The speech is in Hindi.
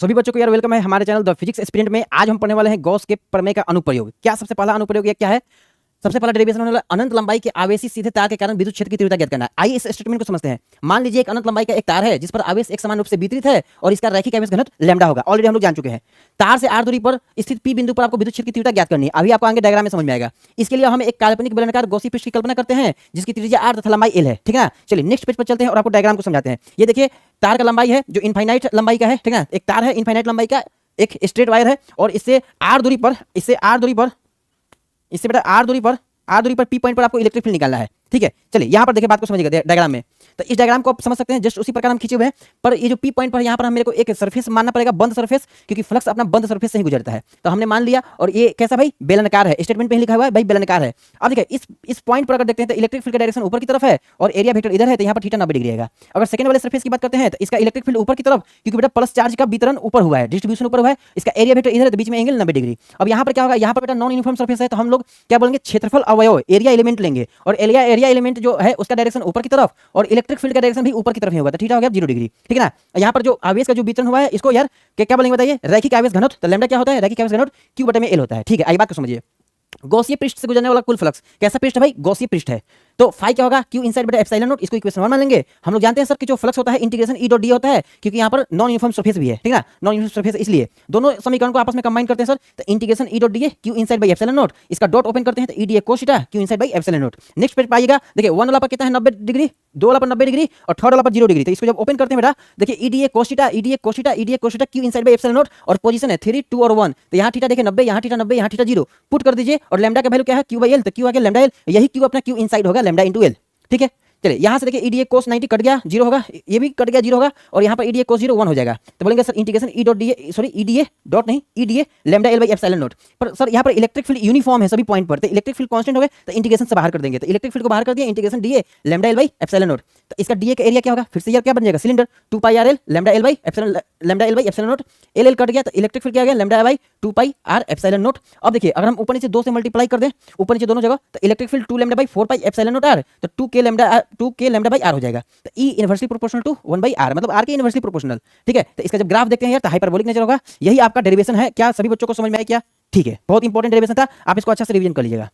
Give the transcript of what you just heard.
सभी बच्चों को यार वेलकम है हमारे चैनल द फिजिक्स एक्सपेरिमेंट में। आज हम पढ़ने वाले हैं गॉस के प्रमेय का अनुप्रयोग। क्या सबसे पहला अनुप्रयोग क्या है? सबसे पहला डेरिवेशन होने वाला अनंत लंबाई के आवेशी सीधे तार के कारण विद्युत क्षेत्र की तीव्रता ज्ञात करना है। आइए इस स्टेटमेंट को समझते हैं। मान लीजिए एक अनंत लंबाई का एक तार है जिस पर आवेश एक समान रूप से वितरित है और इसका रैखिक आवेश घनत्व लैम्डा होगा। ऑलरेडी हम लोग जान चुके हैं। तार से r दूरी पर स्थित p बिंदु पर आपको विद्युत क्षेत्र की तीव्रता ज्ञात करनी है। अभी आपको आगे डायग्राम में समझ में आएगा। इसके लिए हम एक काल्पनिक बेलनाकार गॉसी पृष्ठ की कल्पना करते हैं जिसकी त्रिज्या r तथा लंबाई l है। ठीक है ना। चलिए नेक्स्ट पेज पर चलते हैं और आपको डायग्राम को समझाते हैं। ये देखिए तार का लंबाई है जो इनफाइनाइट लंबाई का है। ठीक है। एक तार है इनफाइनाइट लंबाई का, एक स्ट्रेट वायर है और इससे r दूरी पर p पॉइंट पर आपको इलेक्ट्रिक फील्ड निकालना है। ठीक है। चलिए यहां पर देखिए बात को समझिएगा डायग्राम में। तो इस डायग्राम को आप समझ सकते हैं जस्ट उसी प्रकार हम खींचे हुए हैं। पर ये जो p पॉइंट पर यहां पर हम मेरे को एक सरफेस मानना पड़ेगा, बंद सरफेस, क्योंकि फ्लक्स अपना बंद सरफेस से ही गुजरता है। तो हमने मान लिया और ये कैसा भाई बेलनाकार है। स्टेटमेंट पे ही लिखा हुआ है भाई बेलनाकार है। अब देखिए इस पॉइंट पर अगर देखते हैं तो इलेक्ट्रिक फील्ड का डायरेक्शन ऊपर की तरफ है और एरिया वेक्टर इधर है, तो यहां पर थीटा 90 डिग्री आएगा। अगर सेकंड वाले सरफेस की बात करते हैं तो इसका इलेक्ट्रिक फील्ड ऊपर की तरफ, क्योंकि बेटा प्लस चार्ज का वितरण ऊपर हुआ है, डिस्ट्रीब्यूशन ऊपर हुआ है। इसका एरिया वेक्टर इधर है तो बीच में एंगल 90 डिग्री। अब यहां पर क्या होगा, यहां पर बेटा नॉन यूनिफॉर्म सरफेस है तो हम लोग क्या बोलेंगे, क्षेत्रफल अवयव एरिया एलिमेंट लेंगे और एरिया एलिमेंट जो है उसका डायरेक्शन ऊपर की तरफ और इलेक्ट्रिक फील्ड का डायरेक्शन भी ऊपर की तरफ ही होगा। तो थीटा हो गया 0 डिग्री। ठीक है ना। यहाँ पर जो आवेश का जो वितरण हुआ है इसको यार क्या बोलेंगे बताइए, रैखिक आवेश घनत्व। तो लैम्डा क्या होता है, रैखिक आवेश घनत्व q बटे में l होता है। ठीक है। आई बात को समझिए। गॉसीय पृष्ठ से गुजरने वाला कुल फ्लक्स कैसा पृष्ठ है भाई, गॉसीय पृष्ठ है। तो फाई क्या होगा, q इनसाइड बटा एप्सिलॉन नॉट। इसको इक्वेशन 1 मान लेंगे। हम लोग जानते हैं सर कि जो फ्लक्स होता है इंटीग्रेशन e डॉट d होता है, क्योंकि यहाँ पर नॉन यूनिफॉर्म सरफेस भी है। ठीक है। नॉन यूनिफॉर्म सरफेस इसलिए दोनों समीकरण को आपस में कंबाइन करते हैं सर। तो इंटीग्रेशन e डॉट d है q inside by epsilon naught. इसका डॉट ओपन करते हैं तो e d cos theta q inside by epsilon naught. Next page पाइएगा, देखिए 1 वाला पर कितना है 90 डिग्री, 2 वाला पर 90 डिग्री और 3rd वाला पर 0 डिग्री। तो इसको जब ओपन करते हैं बेटा देखिए e d cos theta q inside by epsilon not और पोजीशन है 3 2 और 1। तो यहाँ थीटा देखिए 90, यहाँ थीटा 90, यहाँ थीटा 0 पुट कर दीजिए और लैम्डा का वैल्यू क्या है q बाई l। तो q आ गया लैम्डा l, यही q अपना q इनसाइड होगा लैम्डा इनटू l। ठीक है। चलिए यहां से देखिए ईडीए कोस 90 कट गया 0 होगा, ये भी कट गया 0 होगा और यहां पर ईडीए कोस 0 1 हो जाएगा। तो बोलेंगे sir integration E dot D sorry EDA dot नहीं EDA lambda L by epsilon naught. पर सर यहां पर इलेक्ट्रिक फील्ड यूनिफॉर्म है सभी पॉइंट पर, तो इलेक्ट्रिक फील्ड कांस्टेंट हो गए तो इंटीग्रेशन से बाहर कर देंगे। तो इलेक्ट्रिक फील्ड को बाहर कर दिया, integration DA lambda L by epsilon not. तो इसका डीए का एरिया क्या होगा, फिर से यार क्या बन जाएगा cylinder 2 pi r l lambda L by epsilon naught. L l cut गया तो इलेक्ट्रिक फील्ड क्या आ गया lambda by 2 pi r epsilon naught. अब देखिए अगर हम ऊपर नीचे 2 से मल्टीप्लाई कर दें ऊपर नीचे दोनों जगह तो electric field 2 lambda by 4 pi epsilon naught R, तो 2 के लैम्डा बाई आर हो जाएगा। तो E inversely proportional to 1 by R, मतलब आर के इनवर्सली प्रोपोर्शनल। ठीक है। तो इसका जब ग्राफ देखते हैं यार तो हाइपरबोलिक नेचर होगा। यही आपका डेरिवेशन है। क्या सभी बच्चों को समझ में आया क्या? ठीक है। बहुत इंपॉर्टेंट डेरिवेशन था, आप इसको अच्छा से रिवीजन कर लीजिएगा।